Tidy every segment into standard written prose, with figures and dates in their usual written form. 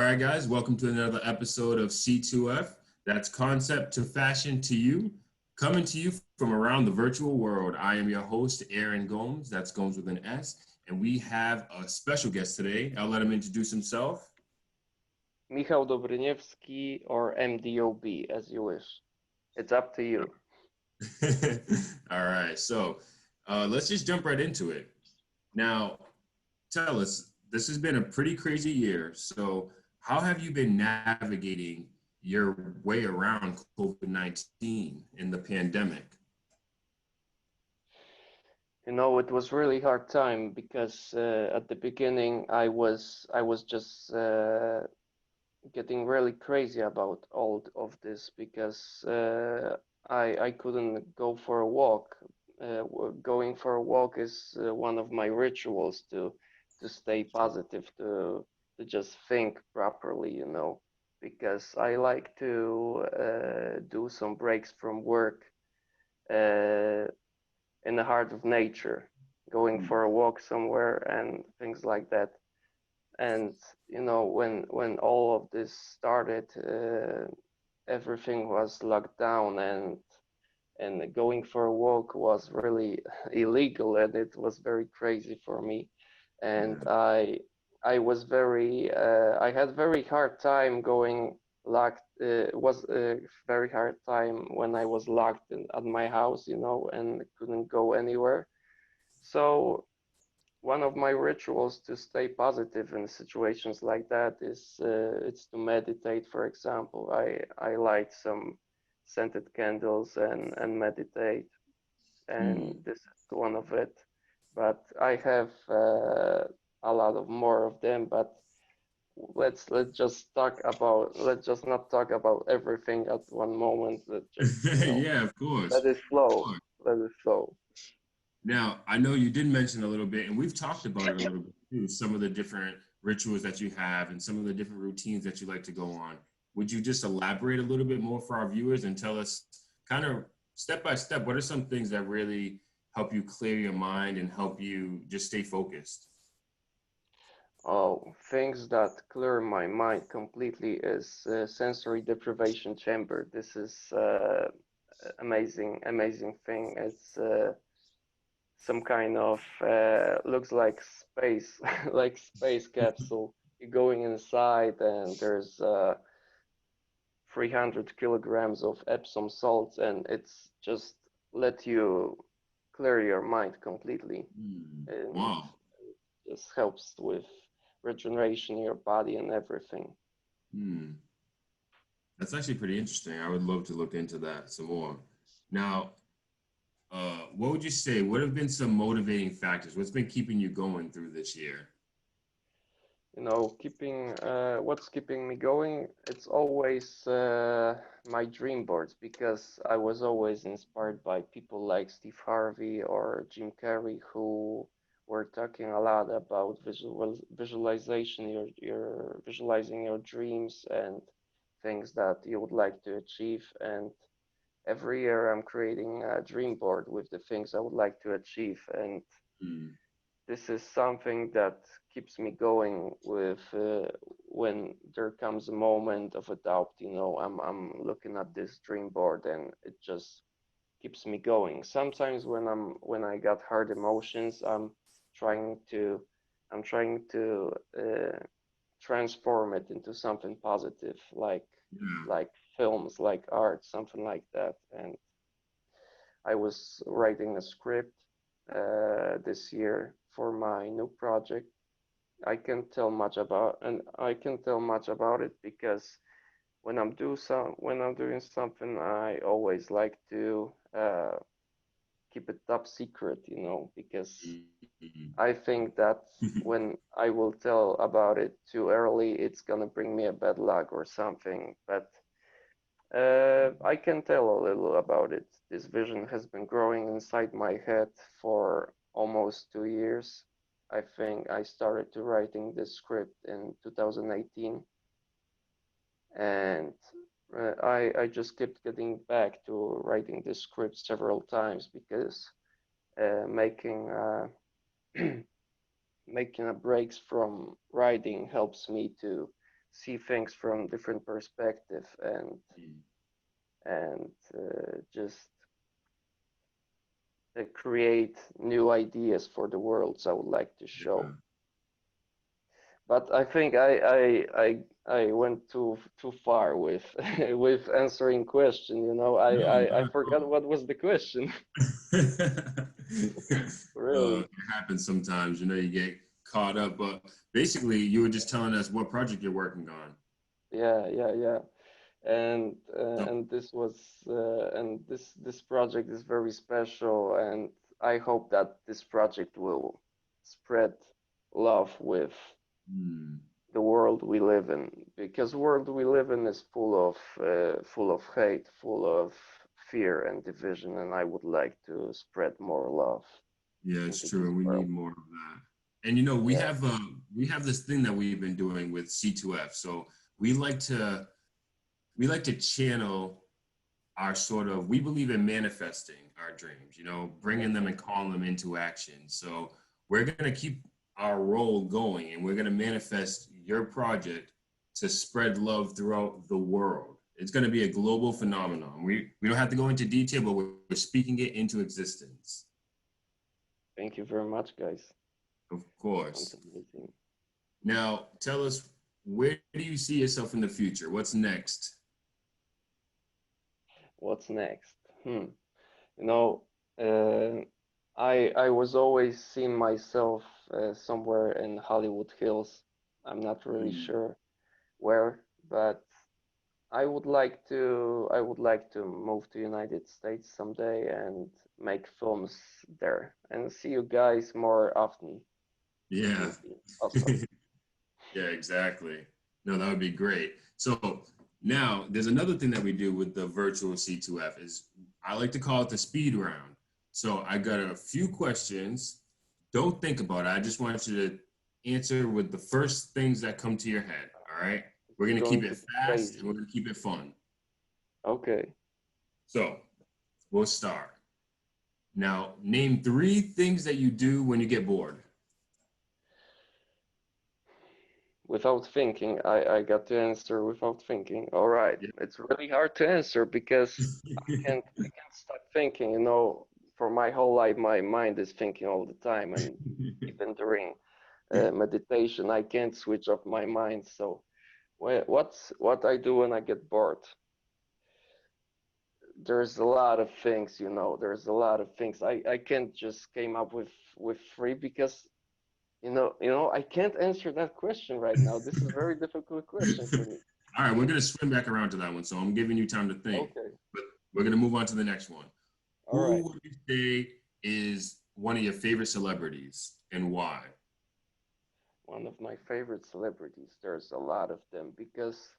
All right, guys, welcome to another episode of C2F. That's concept to fashion to you, coming to you from around the virtual world. I am your host, Aaron Gomes. That's Gomes with an S. And we have a special guest today. I'll let him introduce himself. Michal Dobryniewski or MDOB, as you wish. It's up to you. All right, so let's just jump right into it. Now, tell us, this has been a pretty crazy year. So, how have you been navigating your way around COVID-19 in the pandemic? It was really hard time because at the beginning I was just getting really crazy about all of this because I couldn't go for a walk. Going for a walk is one of my rituals to stay positive, to just think properly, because I like to do some breaks from work uh, in the heart of nature, going for a walk somewhere and things like that. And when all of this started, everything was locked down, and going for a walk was really illegal, and it was very crazy for me. And Yeah. I was very I had very hard time going locked. Was a very hard time when I was locked at my house, and couldn't go anywhere. So one of my rituals to stay positive in situations like that is it's to meditate. For example, I light some scented candles and meditate, and Mm. this is one of it. But I have a lot of more of them. But let's just not talk about everything at one moment. Let just Yeah, of course. let it flow. Let it flow. Now, I know you did mention a little bit, and we've talked about it a little bit too, some of the different rituals that you have and some of the different routines that you like to go on. Would you just elaborate a little bit more for our viewers and tell us kind of step by step, what are some things that really help you clear your mind and help you just stay focused? Oh, things that clear my mind completely is sensory deprivation chamber. This is amazing thing. It's some kind of looks like space, like space capsule. You're going inside, and there's 300 kilograms of Epsom salts, and it's just let you clear your mind completely, and Wow. just helps with regeneration in your body and everything. Hmm. That's actually pretty interesting. I would love to look into that some more. Now, what would you say? What have been some motivating factors? What's been keeping you going through this year? Keeping what's keeping me going, it's always my dream boards, because I was always inspired by people like Steve Harvey or Jim Carrey, who were talking a lot about visualization, your visualizing your dreams and things that you would like to achieve. And every year I'm creating a dream board with the things I would like to achieve, and Hmm. this is something that keeps me going with when there comes a moment of a doubt. I'm looking at this dream board, and it just keeps me going. Sometimes when I got hard emotions, trying to I'm trying to transform it into something positive, Yeah. like films, like art, something like that. And I was writing a script this year for my new project. I can tell much about it because when I'm doing something, I always like to keep it top secret, because Mhm. I think that when I will tell about it too early, it's gonna bring me a bad luck or something. But I can tell a little about it. This vision has been growing inside my head for almost 2 years. I think I started to writing this script in 2018, and I just kept getting back to writing this script several times because making making a breaks from writing helps me to see things from different perspective Mm. and just create new ideas for the worlds I would like to show. Yeah. But I think I went too far with with answering question. You know, No, I not at forgot all. what was the question. Well, Really? it happens sometimes. You get caught up. But basically, you were just telling us what project you're working on. Yeah, yeah, yeah. So, And this was and this project is very special, and I hope that this project will spread love with hmm, the world we live in, because the world we live in is full of hate, full of fear and division, and I would like to spread more love yeah, it's into true, this and we world. need more of that. And Yeah, we have this thing that we've been doing with C2F. So we like to we like to channel our sort of we believe in manifesting our dreams, bringing them and calling them into action. So we're going to keep our role going, and we're going to manifest your project to spread love throughout the world. It's going to be a global phenomenon. We don't have to go into detail, but we're speaking it into existence. thank you very much, guys. Of Sounds course. amazing. Now tell us, where do you see yourself in the future? What's next? What's next? You know, uh, I was always seeing myself somewhere in Hollywood Hills. I'm not really Mm, sure where, but I would like to move to United States someday and make films there and see you guys more often. It yeah. would be awesome. Yeah, exactly. No, that would be great. So now there's another thing that we do with the virtual C2F is I like to call it the speed round. So I got a few questions. Don't think about it. I just want you to answer with the first things that come to your head. All right. We're It's gonna keep going it to be fast and we're crazy. gonna keep it fun. Okay. So we'll start. Now, name three things that you do when you get bored. Without thinking, I got to answer without thinking. All right. Yeah. It's really hard to answer because I can't stop thinking, you know. For my whole life, my mind is thinking all the time, and even during meditation, I can't switch off my mind. So, what I do when I get bored? There's a lot of things, you know. There's a lot of things. I can't just came up with three because I can't answer that question right now. This is a very difficult question for me. All right, we're gonna swim back around to that one, so I'm giving you time to think. Okay. But we're gonna move on to the next one. All Who right. would you say is one of your favorite celebrities and why? One of my favorite celebrities. There's a lot of them because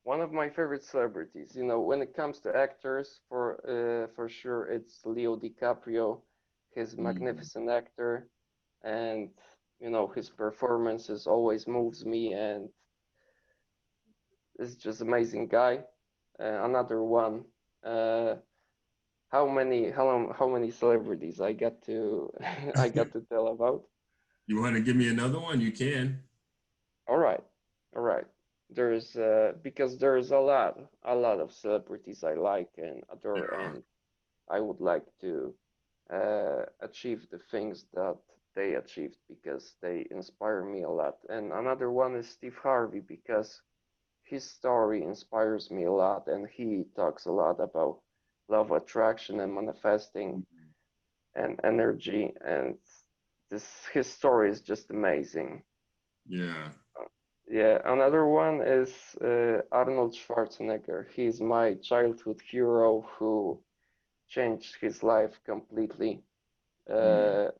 one of my favorite celebrities, when it comes to actors, for sure it's Leo DiCaprio. His Mm, magnificent actor, and his performances always moves me, and is just amazing guy. Another one. Uh, how many celebrities I got to I got to tell about? you want to give me another one? You can. All right, all right. There's because there's a lot of celebrities I like and adore, There are. and I would like to achieve the things that they achieved because they inspire me a lot. And another one is Steve Harvey because his story inspires me a lot, and he talks a lot about love attraction and manifesting and energy, and this his story is just amazing. Yeah. Yeah, another one is Arnold Schwarzenegger. He's my childhood hero who changed his life completely. Mm, Uh,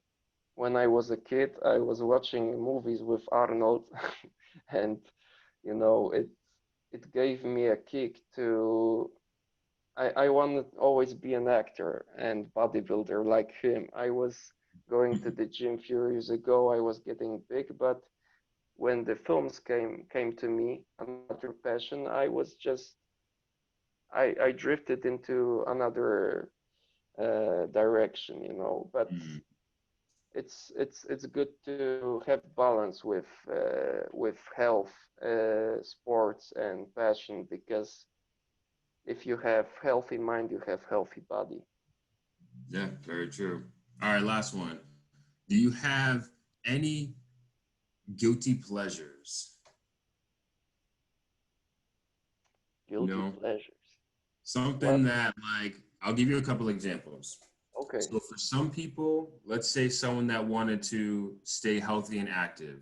when I was a kid, I was watching movies with Arnold, and you know, it gave me a kick to. I want to always be an actor and bodybuilder like him. I was going to the gym few years ago. I was getting big, but when the films came to me, another passion, I drifted into another direction, But mm. it's good to have balance with health, sports, and passion, because if you have healthy mind, you have healthy body. Yeah, very true. All right, last one. Do you have any guilty pleasures? You Guilty know, pleasures. something Well, that, like, I'll give you a couple examples. okay. So for some people, let's say someone that wanted to stay healthy and active,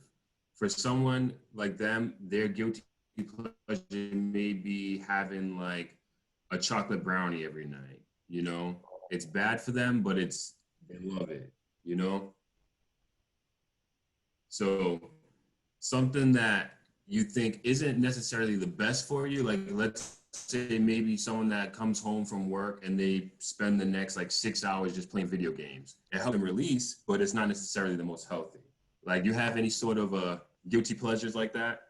for someone like them, their guilty pleasure may be having like a chocolate brownie every night. You know, it's bad for them, but it's they love it. You know, so something that you think isn't necessarily the best for you, like let's say maybe someone that comes home from work and they spend the next like 6 hours just playing video games. It helps them release, but it's not necessarily the most healthy. Like, you have any sort of guilty pleasures like that?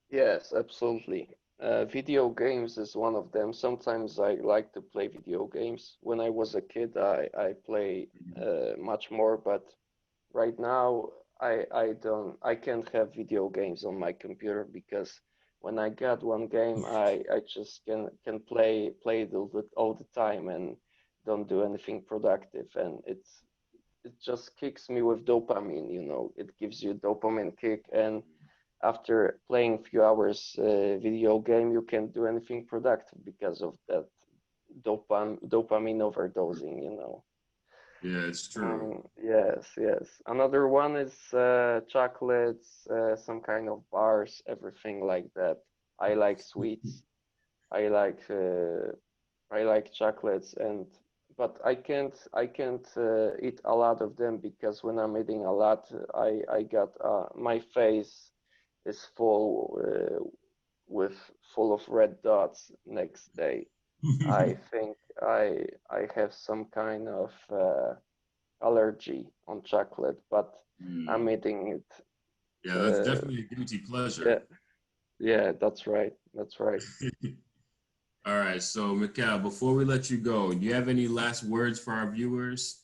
Yes, absolutely. Video games is one of them. Sometimes I like to play video games. When I was a kid, I play much more, but right now I can't have video games on my computer, because when I got one game, I just can play it all the time and don't do anything productive, and it just kicks me with dopamine, it gives you dopamine kick, and after playing a few hours video game, you can't do anything productive because of that dopamine overdosing. Yeah, it's true. Yes, yes. Another one is chocolates, some kind of bars, everything like that. I like sweets. I like uh, I like chocolates, and but I can't eat a lot of them, because when I'm eating a lot, I got my face is with full of red dots next day. I think I have some kind of allergy on chocolate, but I'm Hmm. eating it. Yeah, that's Uh, definitely a guilty yeah, pleasure. yeah, that's right. That's right. All right, so Mikhail, before we let you go, do you have any last words for our viewers?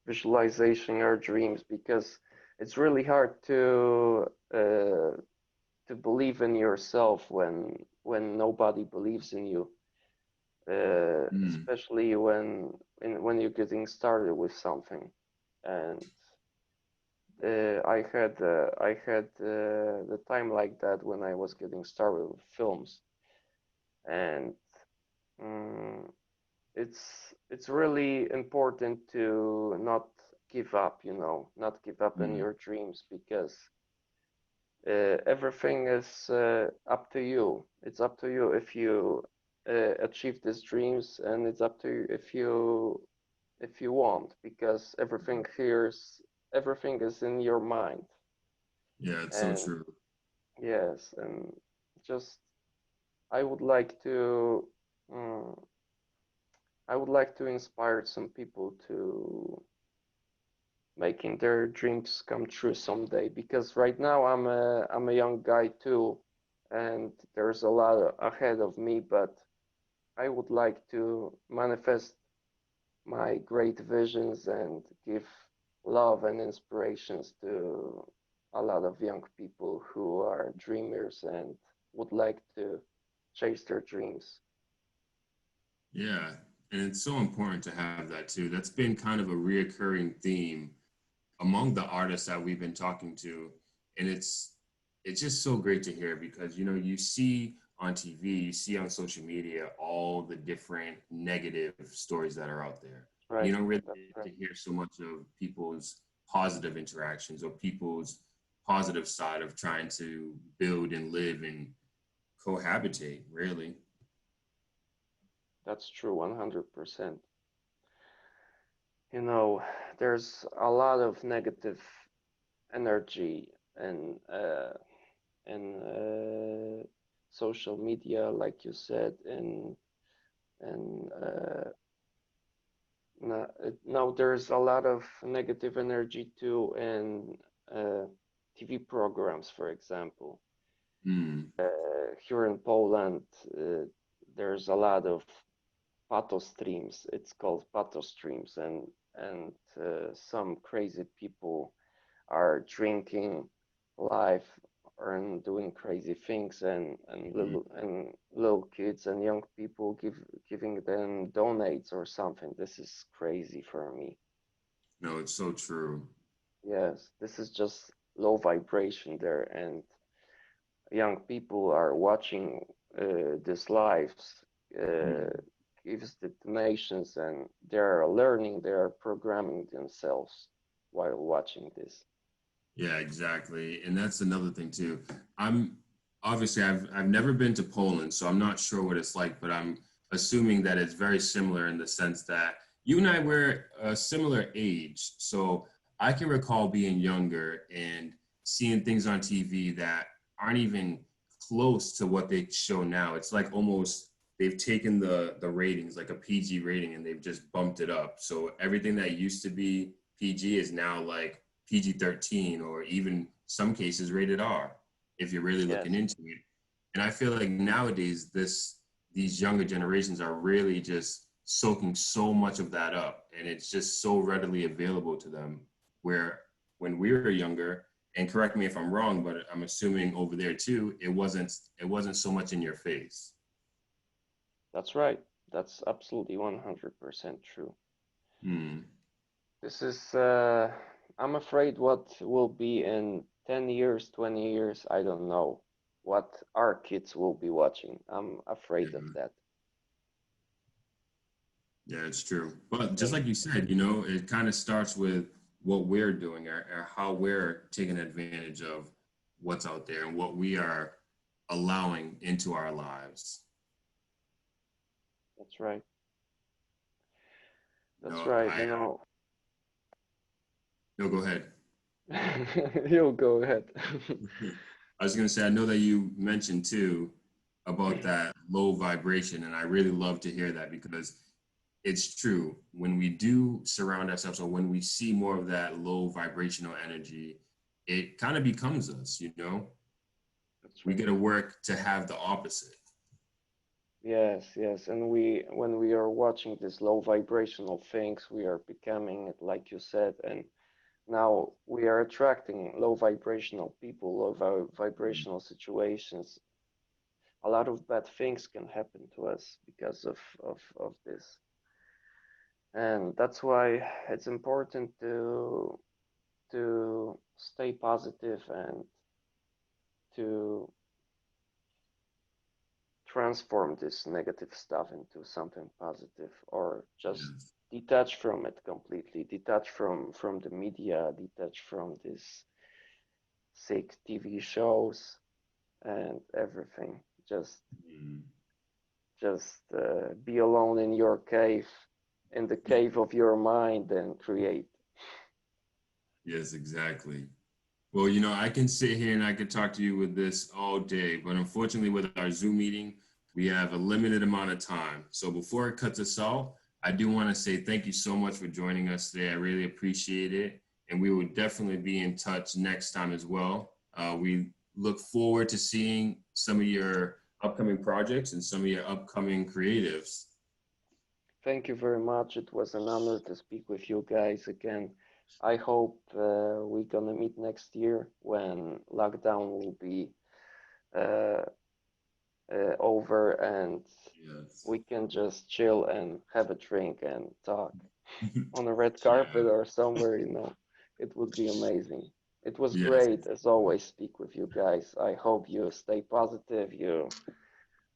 Visualization your dreams, because it's really hard to believe in yourself when nobody believes in you, Hmm. especially when you're getting started with something. And I had the time like that when I was getting started with films, and um, it's really important to not give up, not give up in Hmm. your dreams, because everything is up to you. It's up to you if you achieve these dreams, and it's up to you if you want, because everything is in your mind. Yeah, it's so And true. yes, and just I would like to um, I would like to inspire some people to making their dreams come true someday, because right now I'm a young guy too, and there's a lot ahead of me, but I would like to manifest my great visions and give love and inspirations to a lot of young people who are dreamers and would like to chase their dreams. Yeah, and it's so important to have that too. That's been kind of a reoccurring theme among the artists that we've been talking to, and it's just so great to hear because you see on TV, you see on social media all the different negative stories that are out there, and you Right, don't really that's get right. to hear so much of people's positive interactions or people's positive side of trying to build and live and cohabitate, really. That's true, 100%. You know, there's a lot of negative energy and social media, like you said, and now there's a lot of negative energy too in TV programs, for example. Mm, Here in Poland, there's a lot of pato streams. It's called pato streams, and and some crazy people are drinking live and doing crazy things, Mhm. and little kids and young people giving them donates or something. This is crazy for me. No, it's so true. Yes, this is just low vibration there, and young people are watching these lives, uh, Mhm. gives the donations, and they are learning, they are programming themselves while watching this. Yeah, exactly. And that's another thing too. I'm obviously I've never been to Poland, so I'm not sure what it's like, but I'm assuming that it's very similar in the sense that you and I were a similar age. So I can recall being younger and seeing things on TV that aren't even close to what they show now. It's like almost they've taken the ratings, like a PG rating, and they've just bumped it up. So everything that used to be PG is now like PG-13 or even some cases rated R if you're really looking Yes, into it. And I feel like nowadays these younger generations are really just soaking so much of that up and it's just so readily available to them where when we were younger, and correct me if I'm wrong, but I'm assuming over there too, it wasn't so much in your face. that's right. That's absolutely 100% true. Hmm. This is, I'm afraid what will be in 10 years, 20 years, I don't know what our kids will be watching. I'm afraid of Yeah. that. Yeah, it's true. But just And like you said, it kind of starts with what we're doing or how we're taking advantage of what's out there and what we are allowing into our lives. that's right. You That's know, right. I You know, no, go ahead. you go ahead. I was going to say, I know that you mentioned too about that low vibration, and I really love to hear that because it's true. When we do surround ourselves or when we see more of that low vibrational energy, it kind of becomes us, That's we right. got to work to have the opposite. Yes, yes. And when we are watching these low vibrational things, we are becoming it, like you said, and now we are attracting low vibrational people, Mm. vibrational situations. A lot of bad things can happen to us because of this. And that's why it's important to stay positive and to transform this negative stuff into something positive, or just Yes. detach from it completely, detach from the media, detach from these sick TV shows and everything. just Mm. just be alone in your cave, in the cave of your mind, and create. Yes, exactly. Well, I can sit here and I could talk to you with this all day, but unfortunately, with our Zoom meeting, we have a limited amount of time. So before it cuts us off, I do want to say thank you so much for joining us today. I really appreciate it. And we will definitely be in touch next time as well. We look forward to seeing some of your upcoming projects and some of your upcoming creatives. Thank you very much. It was an honor to speak with you guys again. I hope we're gonna meet next year when lockdown will be uh, over, and Yes. we can just chill and have a drink and talk on a red carpet Yeah. or somewhere. It would be amazing. It was Yes. great as always speak with you guys. I hope you stay positive, you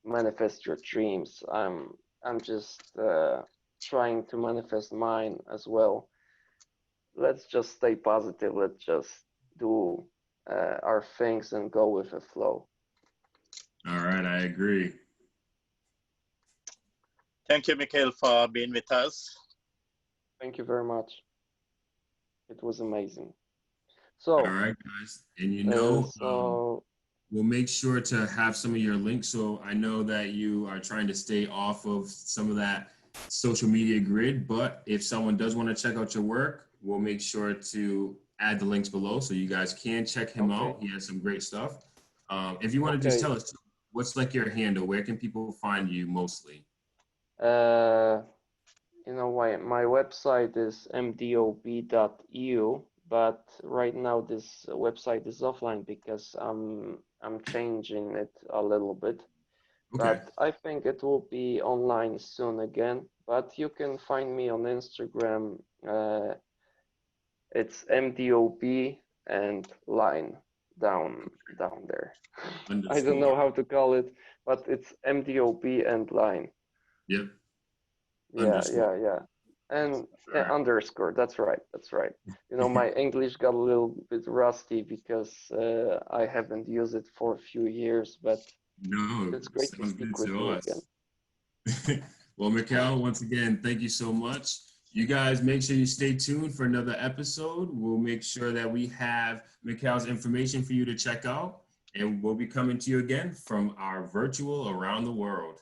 manifest your dreams. I'm just trying to manifest mine as well. Let's just stay positive. Let's just do our things and go with the flow. All right. I agree. Thank you, Michael, for being with us. Thank you very much. It was amazing. All So, right, guys. And so we'll make sure to have some of your links. So I know that you are trying to stay off of some of that social media grid, but if someone does want to check out your work, we'll make sure to add the links below so you guys can check him okay, out. He has some great stuff. If you want to just okay. tell us what's like your handle, where can people find you mostly? Uh, You know, my website is mdob.eu, but right now this website is offline because I'm changing it a little bit. Okay. But I think it will be online soon again. But you can find me on Instagram. It's mdob and line down there. I don't know Underscore. how to call it, but it's mdob and line. Yep. Yeah, Underscore. yeah, yeah. And yeah, Sure. underscore. That's right. That's right. You know, my English got a little bit rusty because I haven't used it for a few years, but No, it's great to sounds good speak with to you again. us. Well, Michal, once again, thank you so much. You guys make sure you stay tuned for another episode. We'll make sure that we have Michal's information for you to check out, and we'll be coming to you again from our virtual around the world.